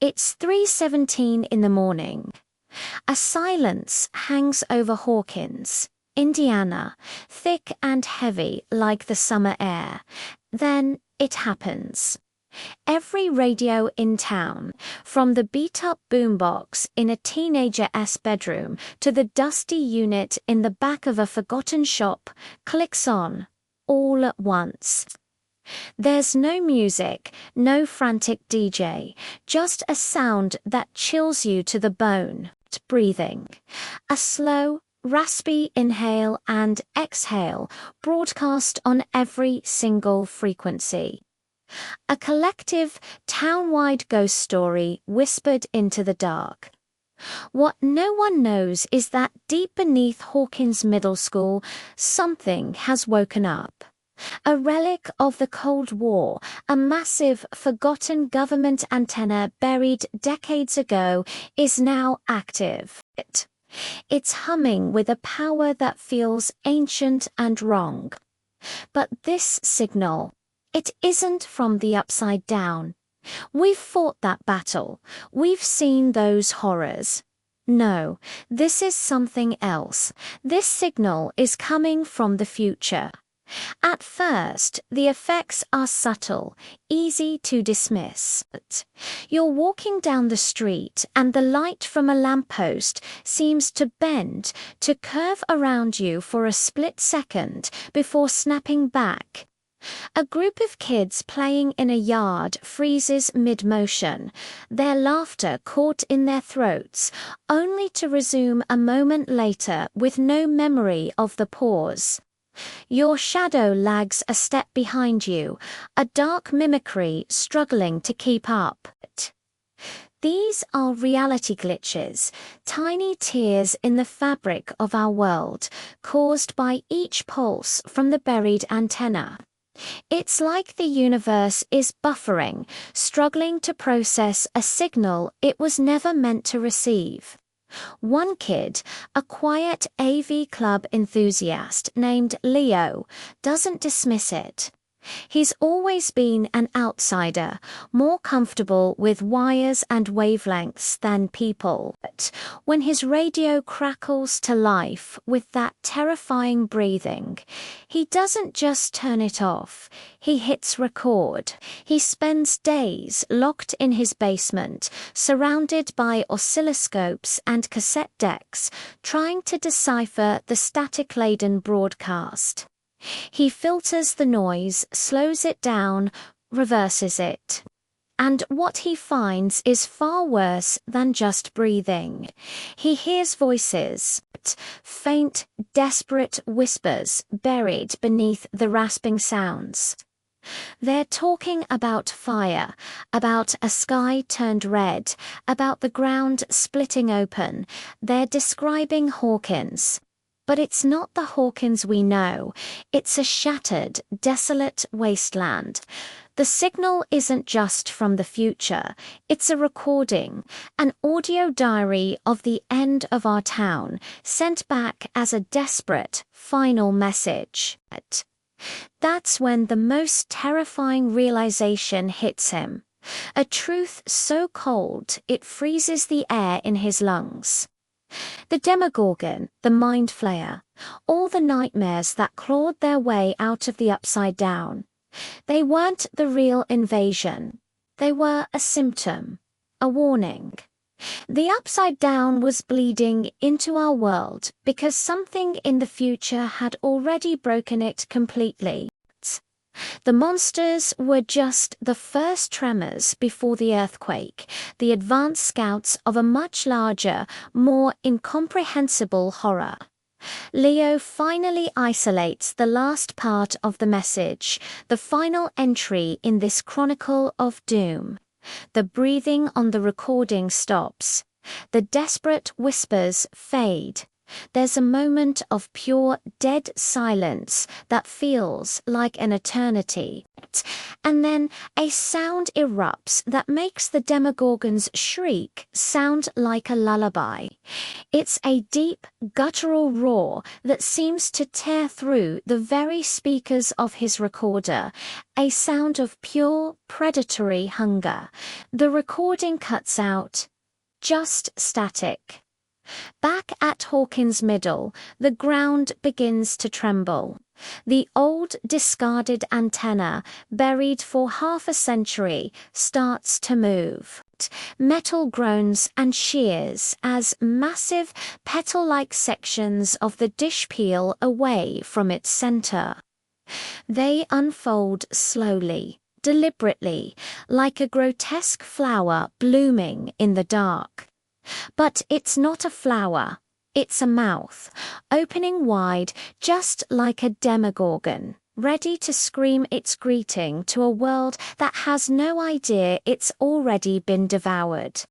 It's 3:17 in the morning. A silence hangs over Hawkins, Indiana, thick and heavy like the summer air. Then it happens. Every radio in town, from the beat-up boombox in a teenager's bedroom to the dusty unit in the back of a forgotten shop, clicks on, all at once. There's no music, no frantic DJ, just a sound that chills you to the bone. Breathing. A slow, raspy inhale and exhale broadcast on every single frequency. A collective, town-wide ghost story whispered into the dark. What no one knows is that deep beneath Hawkins Middle School, something has woken up. A relic of the Cold War, a massive, forgotten government antenna buried decades ago, is now active. It's humming with a power that feels ancient and wrong. But this signal, it isn't from the upside down. We've fought that battle. We've seen those horrors. No, this is something else. This signal is coming from the future. At first, the effects are subtle, easy to dismiss. You're walking down the street and the light from a lamppost seems to bend, to curve around you for a split second before snapping back. A group of kids playing in a yard freezes mid-motion, their laughter caught in their throats, only to resume a moment later with no memory of the pause. Your shadow lags a step behind you, a dark mimicry struggling to keep up. These are reality glitches, tiny tears in the fabric of our world, caused by each pulse from the buried antenna. It's like the universe is buffering, struggling to process a signal it was never meant to receive. One kid, a quiet AV club enthusiast named Leo, doesn't dismiss it. He's always been an outsider, more comfortable with wires and wavelengths than people. But when his radio crackles to life with that terrifying breathing, he doesn't just turn it off, he hits record. He spends days locked in his basement, surrounded by oscilloscopes and cassette decks, trying to decipher the static-laden broadcast. He filters the noise, slows it down, reverses it. And what he finds is far worse than just breathing. He hears voices, faint, desperate whispers buried beneath the rasping sounds. They're talking about fire, about a sky turned red, about the ground splitting open. They're describing Hawkins. But it's not the Hawkins we know. It's a shattered, desolate wasteland. The signal isn't just from the future. It's a recording, an audio diary of the end of our town, sent back as a desperate, final message. That's when the most terrifying realization hits him. A truth so cold it freezes the air in his lungs. The Demogorgon, the Mind Flayer, all the nightmares that clawed their way out of the Upside Down. They weren't the real invasion. They were a symptom, a warning. The Upside Down was bleeding into our world because something in the future had already broken it completely. The monsters were just the first tremors before the earthquake, the advanced scouts of a much larger, more incomprehensible horror. Leo finally isolates the last part of the message, the final entry in this chronicle of doom. The breathing on the recording stops. The desperate whispers fade. There's a moment of pure, dead silence that feels like an eternity. And then a sound erupts that makes the Demogorgon's shriek sound like a lullaby. It's a deep, guttural roar that seems to tear through the very speakers of his recorder, a sound of pure, predatory hunger. The recording cuts out. Just static. Back at Hawkins Middle, the ground begins to tremble. The old discarded antenna, buried for half a century, starts to move. Metal groans and shears as massive petal-like sections of the dish peel away from its center. They unfold slowly, deliberately, like a grotesque flower blooming in the dark. But it's not a flower, it's a mouth, opening wide just like a demogorgon, ready to scream its greeting to a world that has no idea it's already been devoured.